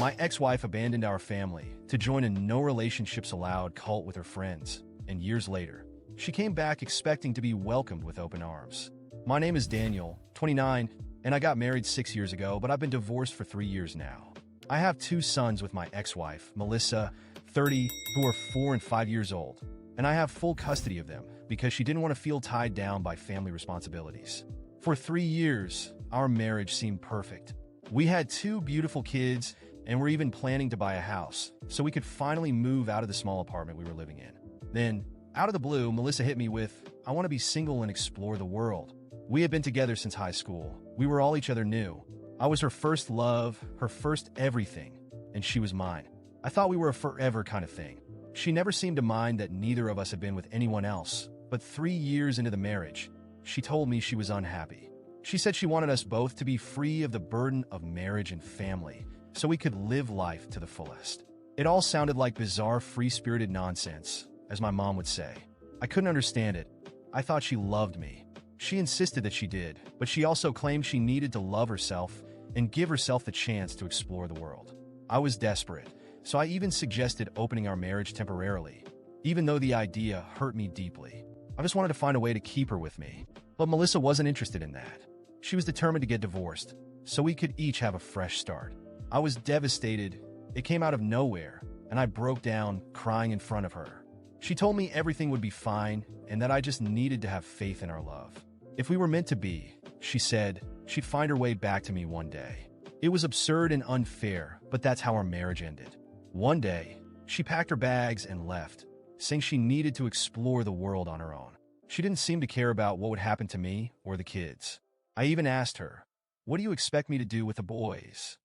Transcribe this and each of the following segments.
My ex-wife abandoned our family to join a no-relationships-allowed cult with her friends, and years later, she came back expecting to be welcomed with open arms. My name is Daniel, 29, and I got married 6 years ago, but I've been divorced for 3 years now. I have 2 sons with my ex-wife, Melissa, 30, who are 4 and 5 years old, and I have full custody of them because she didn't want to feel tied down by family responsibilities. For 3 years, our marriage seemed perfect. We had 2 beautiful kids, and we're even planning to buy a house, so we could finally move out of the small apartment we were living in. Then, out of the blue, Melissa hit me with, "I want to be single and explore the world." We had been together since high school. We were all each other new. I was her first love, her first everything, and she was mine. I thought we were a forever kind of thing. She never seemed to mind that neither of us had been with anyone else, but 3 years into the marriage, she told me she was unhappy. She said she wanted us both to be free of the burden of marriage and family, so we could live life to the fullest. It all sounded like bizarre, free-spirited nonsense, as my mom would say. I couldn't understand it. I thought she loved me. She insisted that she did, but she also claimed she needed to love herself and give herself the chance to explore the world. I was desperate, so I even suggested opening our marriage temporarily, even though the idea hurt me deeply. I just wanted to find a way to keep her with me, but Melissa wasn't interested in that. She was determined to get divorced, so we could each have a fresh start. I was devastated. It came out of nowhere, and I broke down, crying in front of her. She told me everything would be fine and that I just needed to have faith in our love. If we were meant to be, she said, she'd find her way back to me one day. It was absurd and unfair, but that's how our marriage ended. One day, she packed her bags and left, saying she needed to explore the world on her own. She didn't seem to care about what would happen to me or the kids. I even asked her, "What do you expect me to do with the boys?"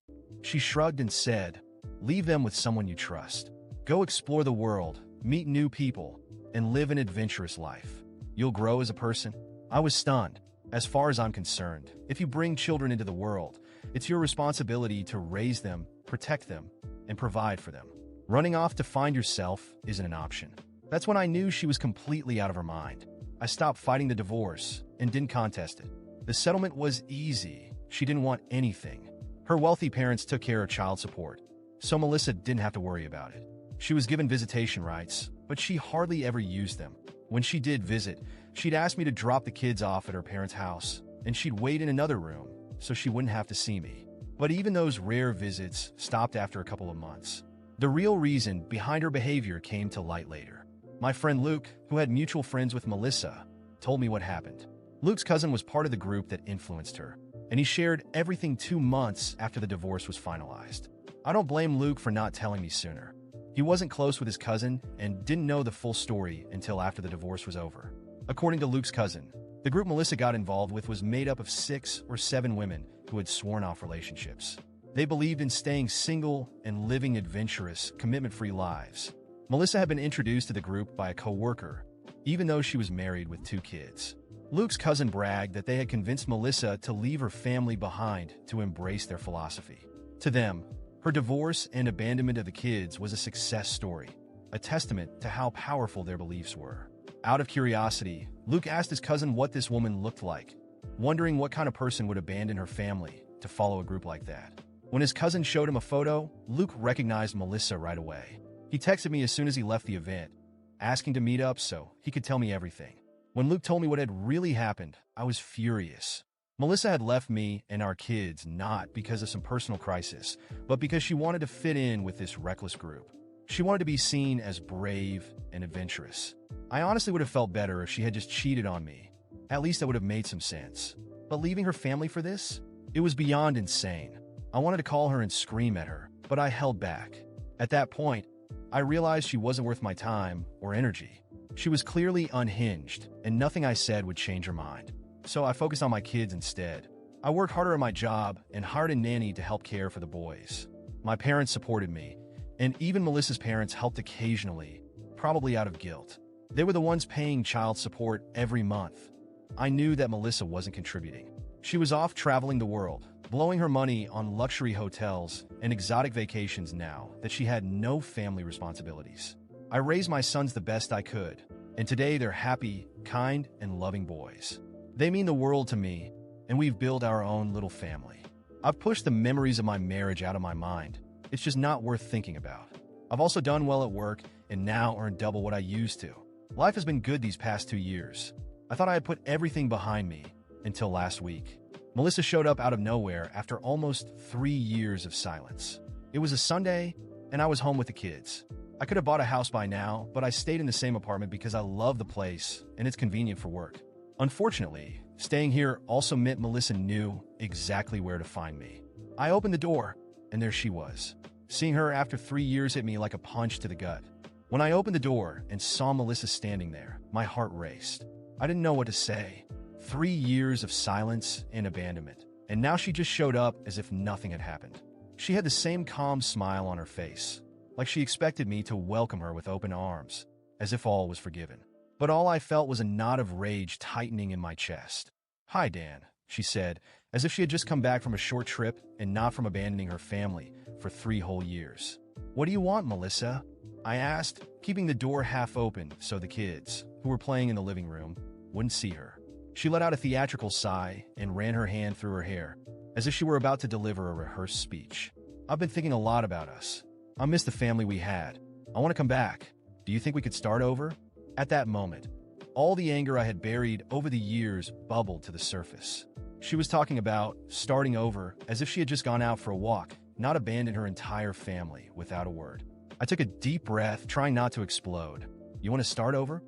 She shrugged and said, "Leave them with someone you trust. Go explore the world, meet new people, and live an adventurous life. You'll grow as a person." I was stunned. As far as I'm concerned, if you bring children into the world, it's your responsibility to raise them, protect them, and provide for them. Running off to find yourself isn't an option. That's when I knew she was completely out of her mind. I stopped fighting the divorce and didn't contest it. The settlement was easy. She didn't want anything. Her wealthy parents took care of child support, so Melissa didn't have to worry about it. She was given visitation rights, but she hardly ever used them. When she did visit, she'd ask me to drop the kids off at her parents' house, and she'd wait in another room so she wouldn't have to see me. But even those rare visits stopped after a couple of months. The real reason behind her behavior came to light later. My friend Luke, who had mutual friends with Melissa, told me what happened. Luke's cousin was part of the group that influenced her, and he shared everything 2 months after the divorce was finalized. I don't blame Luke for not telling me sooner. He wasn't close with his cousin and didn't know the full story until after the divorce was over. According to Luke's cousin, the group Melissa got involved with was made up of 6 or 7 women who had sworn off relationships. They believed in staying single and living adventurous, commitment-free lives. Melissa had been introduced to the group by a co-worker, even though she was married with 2 kids. Luke's cousin bragged that they had convinced Melissa to leave her family behind to embrace their philosophy. To them, her divorce and abandonment of the kids was a success story, a testament to how powerful their beliefs were. Out of curiosity, Luke asked his cousin what this woman looked like, wondering what kind of person would abandon her family to follow a group like that. When his cousin showed him a photo, Luke recognized Melissa right away. He texted me as soon as he left the event, asking to meet up so he could tell me everything. When Luke told me what had really happened, I was furious. Melissa had left me and our kids not because of some personal crisis, but because she wanted to fit in with this reckless group. She wanted to be seen as brave and adventurous. I honestly would have felt better if she had just cheated on me. At least that would have made some sense. But leaving her family for this? It was beyond insane. I wanted to call her and scream at her, but I held back. At that point, I realized she wasn't worth my time or energy. She was clearly unhinged, and nothing I said would change her mind. So I focused on my kids instead. I worked harder at my job and hired a nanny to help care for the boys. My parents supported me, and even Melissa's parents helped occasionally, probably out of guilt. They were the ones paying child support every month. I knew that Melissa wasn't contributing. She was off traveling the world, blowing her money on luxury hotels and exotic vacations now that she had no family responsibilities. I raised my sons the best I could, and today they're happy, kind, and loving boys. They mean the world to me, and we've built our own little family. I've pushed the memories of my marriage out of my mind, It's just not worth thinking about. I've also done well at work and now earn double what I used to. Life has been good these past 2 years. I thought I had put everything behind me until last week. Melissa showed up out of nowhere after almost 3 years of silence. It was a Sunday, and I was home with the kids. I could have bought a house by now, but I stayed in the same apartment because I love the place and it's convenient for work. Unfortunately, staying here also meant Melissa knew exactly where to find me. I opened the door, and there she was. Seeing her after 3 years hit me like a punch to the gut. When I opened the door and saw Melissa standing there, my heart raced. I didn't know what to say. 3 years of silence and abandonment, and now she just showed up as if nothing had happened. She had the same calm smile on her face, like she expected me to welcome her with open arms, as if all was forgiven. But all I felt was a knot of rage tightening in my chest. "Hi, Dan," she said, as if she had just come back from a short trip and not from abandoning her family for 3 whole years. "What do you want, Melissa?" I asked, keeping the door half open so the kids, who were playing in the living room, wouldn't see her. She let out a theatrical sigh and ran her hand through her hair, as if she were about to deliver a rehearsed speech. "I've been thinking a lot about us. I miss the family we had. I want to come back. Do you think we could start over?" At that moment, all the anger I had buried over the years bubbled to the surface. She was talking about starting over as if she had just gone out for a walk, not abandoned her entire family without a word. I took a deep breath, trying not to explode. "You want to start over?"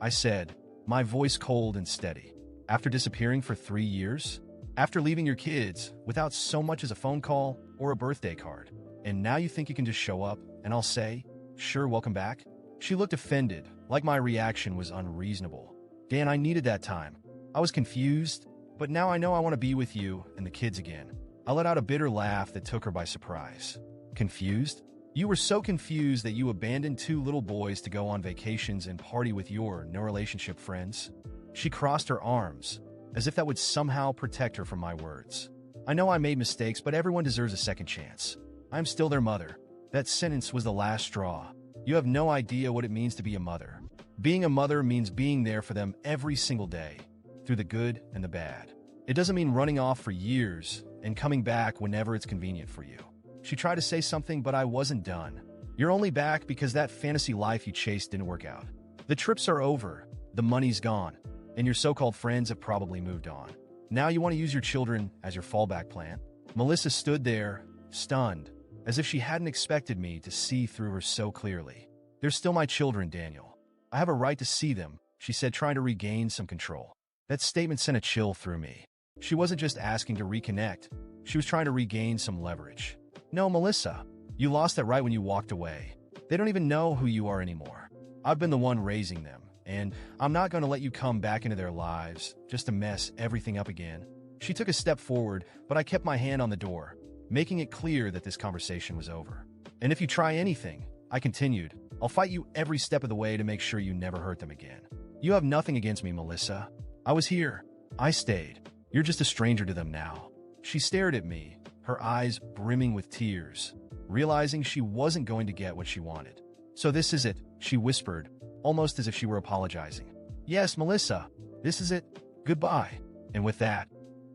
I said, my voice cold and steady. "After disappearing for 3 years? After leaving your kids without so much as a phone call or a birthday card? And now you think you can just show up and I'll say, 'Sure, welcome back'?" She looked offended, like my reaction was unreasonable. "Dan, I needed that time. I was confused, but now I know I want to be with you and the kids again." I let out a bitter laugh that took her by surprise. "Confused? You were so confused that you abandoned 2 little boys to go on vacations and party with your no-relationship friends?" She crossed her arms, as if that would somehow protect her from my words. "I know I made mistakes, but everyone deserves a second chance. I'm still their mother." That sentence was the last straw. You have no idea what it means to be a mother. Being a mother means being there for them every single day, through the good and the bad. It doesn't mean running off for years and coming back whenever it's convenient for you. She tried to say something, but I wasn't done. "You're only back because that fantasy life you chased didn't work out. The trips are over, the money's gone, and your so-called friends have probably moved on. Now you want to use your children as your fallback plan?" Melissa stood there, stunned, as if she hadn't expected me to see through her so clearly. "They're still my children, Daniel. I have a right to see them," she said, trying to regain some control. That statement sent a chill through me. She wasn't just asking to reconnect. She was trying to regain some leverage. "No, Melissa, you lost that right when you walked away. They don't even know who you are anymore. I've been the one raising them, and I'm not going to let you come back into their lives just to mess everything up again." She took a step forward, but I kept my hand on the door, making it clear that this conversation was over. "And if you try anything," I continued, "I'll fight you every step of the way to make sure you never hurt them again. You have nothing against me, Melissa. I was here. I stayed. You're just a stranger to them now." She stared at me, her eyes brimming with tears, realizing she wasn't going to get what she wanted. "So this is it," she whispered, almost as if she were apologizing. "Yes, Melissa, this is it. Goodbye." And with that,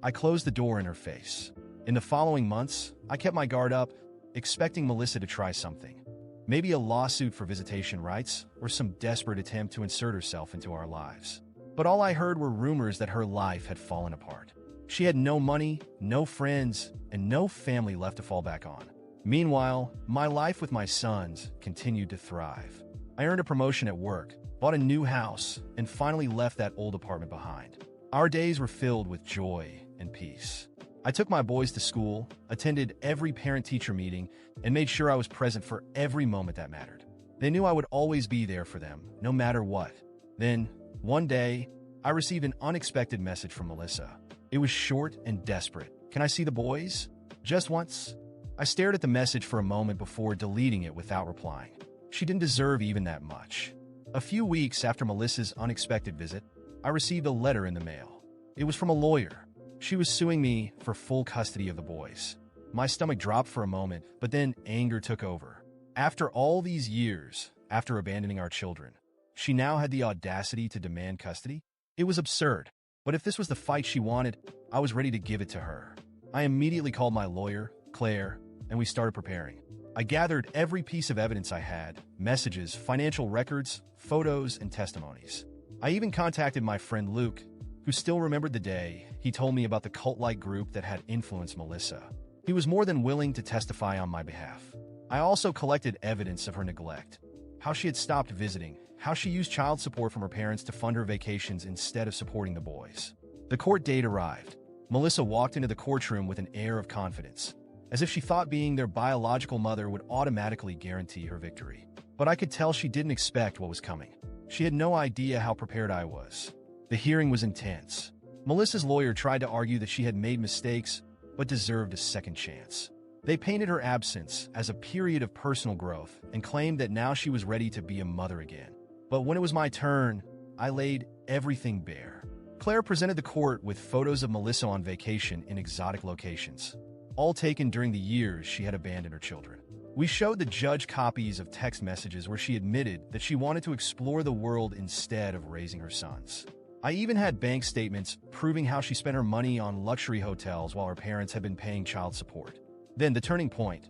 I closed the door in her face. In the following months, I kept my guard up, expecting Melissa to try something. Maybe a lawsuit for visitation rights, or some desperate attempt to insert herself into our lives. But all I heard were rumors that her life had fallen apart. She had no money, no friends, and no family left to fall back on. Meanwhile, my life with my sons continued to thrive. I earned a promotion at work, bought a new house, and finally left that old apartment behind. Our days were filled with joy and peace. I took my boys to school, attended every parent-teacher meeting, and made sure I was present for every moment that mattered. They knew I would always be there for them, no matter what. Then, one day, I received an unexpected message from Melissa. It was short and desperate. "Can I see the boys? Just once?" I stared at the message for a moment before deleting it without replying. She didn't deserve even that much. A few weeks after Melissa's unexpected visit, I received a letter in the mail. It was from a lawyer. She was suing me for full custody of the boys. My stomach dropped for a moment, but then anger took over. After all these years, after abandoning our children, she now had the audacity to demand custody? It was absurd. But if this was the fight she wanted, I was ready to give it to her. I immediately called my lawyer, Claire, and we started preparing. I gathered every piece of evidence I had: messages, financial records, photos, and testimonies. I even contacted my friend Luke, who still remembered the day he told me about the cult-like group that had influenced Melissa. He was more than willing to testify on my behalf. I also collected evidence of her neglect, how she had stopped visiting, how she used child support from her parents to fund her vacations instead of supporting the boys. The court date arrived. Melissa walked into the courtroom with an air of confidence, as if she thought being their biological mother would automatically guarantee her victory. But I could tell she didn't expect what was coming. She had no idea how prepared I was. The hearing was intense. Melissa's lawyer tried to argue that she had made mistakes, but deserved a second chance. They painted her absence as a period of personal growth and claimed that now she was ready to be a mother again. But when it was my turn, I laid everything bare. Claire presented the court with photos of Melissa on vacation in exotic locations, all taken during the years she had abandoned her children. We showed the judge copies of text messages where she admitted that she wanted to explore the world instead of raising her sons. I even had bank statements proving how she spent her money on luxury hotels while her parents had been paying child support. Then, the turning point.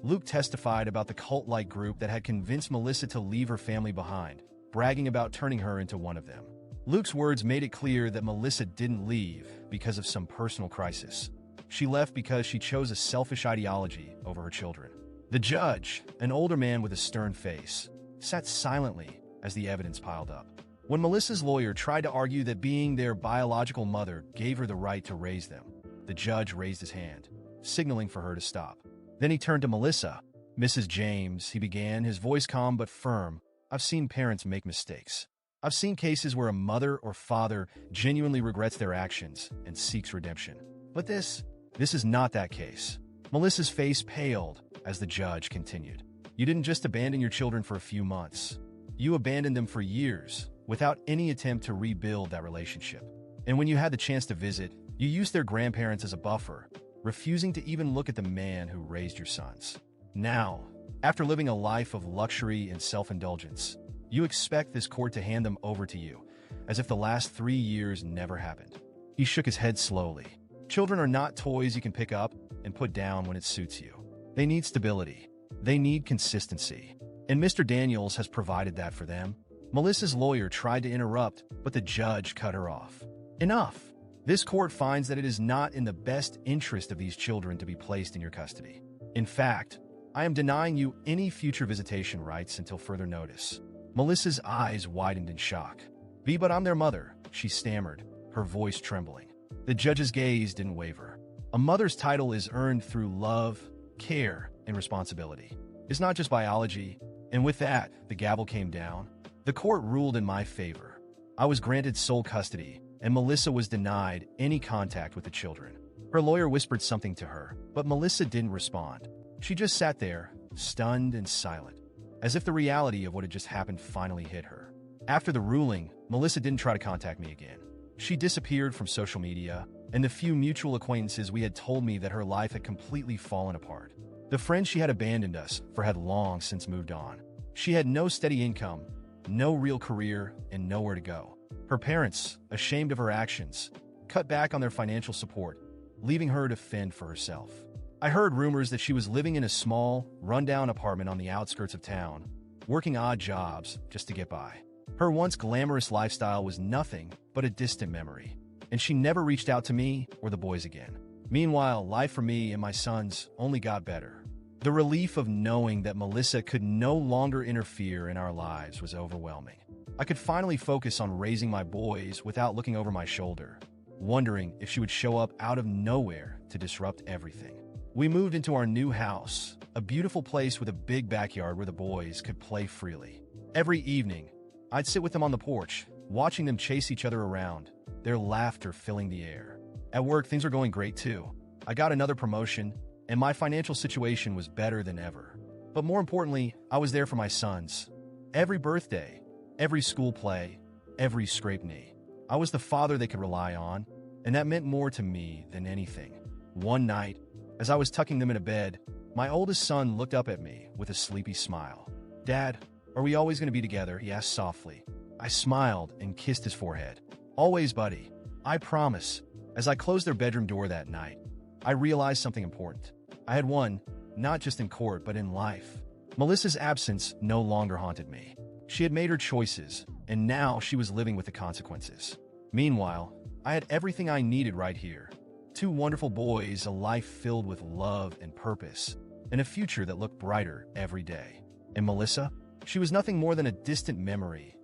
Luke testified about the cult-like group that had convinced Melissa to leave her family behind, bragging about turning her into one of them. Luke's words made it clear that Melissa didn't leave because of some personal crisis. She left because she chose a selfish ideology over her children. The judge, an older man with a stern face, sat silently as the evidence piled up. When Melissa's lawyer tried to argue that being their biological mother gave her the right to raise them, the judge raised his hand, signaling for her to stop. Then he turned to Melissa. "Mrs. James," he began, his voice calm but firm, "I've seen parents make mistakes. I've seen cases where a mother or father genuinely regrets their actions and seeks redemption. But this is not that case." Melissa's face paled as the judge continued. "You didn't just abandon your children for a few months. You abandoned them for years, without any attempt to rebuild that relationship. And when you had the chance to visit, you used their grandparents as a buffer, refusing to even look at the man who raised your sons. Now, after living a life of luxury and self-indulgence, you expect this court to hand them over to you, as if the last 3 years never happened." He shook his head slowly. "Children are not toys you can pick up and put down when it suits you. They need stability. They need consistency. And Mr. Daniels has provided that for them." Melissa's lawyer tried to interrupt, but the judge cut her off. "Enough. This court finds that it is not in the best interest of these children to be placed in your custody. In fact, I am denying you any future visitation rights until further notice." Melissa's eyes widened in shock. "But I'm their mother," she stammered, her voice trembling. The judge's gaze didn't waver. "A mother's title is earned through love, care, and responsibility. It's not just biology." And with that, the gavel came down. The court ruled in my favor. I was granted sole custody, and Melissa was denied any contact with the children. Her lawyer whispered something to her, but Melissa didn't respond. She just sat there, stunned and silent, as if the reality of what had just happened finally hit her. After the ruling, Melissa didn't try to contact me again. She disappeared from social media, and the few mutual acquaintances we had told me that her life had completely fallen apart. The friends she had abandoned us for had long since moved on. She had no steady income, no real career, and nowhere to go. Her parents, ashamed of her actions, cut back on their financial support, leaving her to fend for herself. I heard rumors that she was living in a small, rundown apartment on the outskirts of town, working odd jobs just to get by. Her once glamorous lifestyle was nothing but a distant memory, and she never reached out to me or the boys again. Meanwhile, life for me and my sons only got better. The relief of knowing that Melissa could no longer interfere in our lives was overwhelming. I could finally focus on raising my boys without looking over my shoulder, wondering if she would show up out of nowhere to disrupt everything. We moved into our new house, a beautiful place with a big backyard where the boys could play freely. Every evening, I'd sit with them on the porch, watching them chase each other around, their laughter filling the air. At work, things were going great too. I got another promotion, and my financial situation was better than ever. But more importantly, I was there for my sons. Every birthday, every school play, every scraped knee. I was the father they could rely on, and that meant more to me than anything. One night, as I was tucking them into bed, my oldest son looked up at me with a sleepy smile. "Dad, are we always going to be together?" he asked softly. I smiled and kissed his forehead. "Always, buddy. I promise." As I closed their bedroom door that night, I realized something important. I had won, not just in court but in life. Melissa's absence no longer haunted me. She had made her choices, and now she was living with the consequences. Meanwhile, I had everything I needed right here. 2 wonderful boys, a life filled with love and purpose, and a future that looked brighter every day. And Melissa? She was nothing more than a distant memory,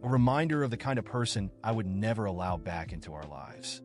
a reminder of the kind of person I would never allow back into our lives.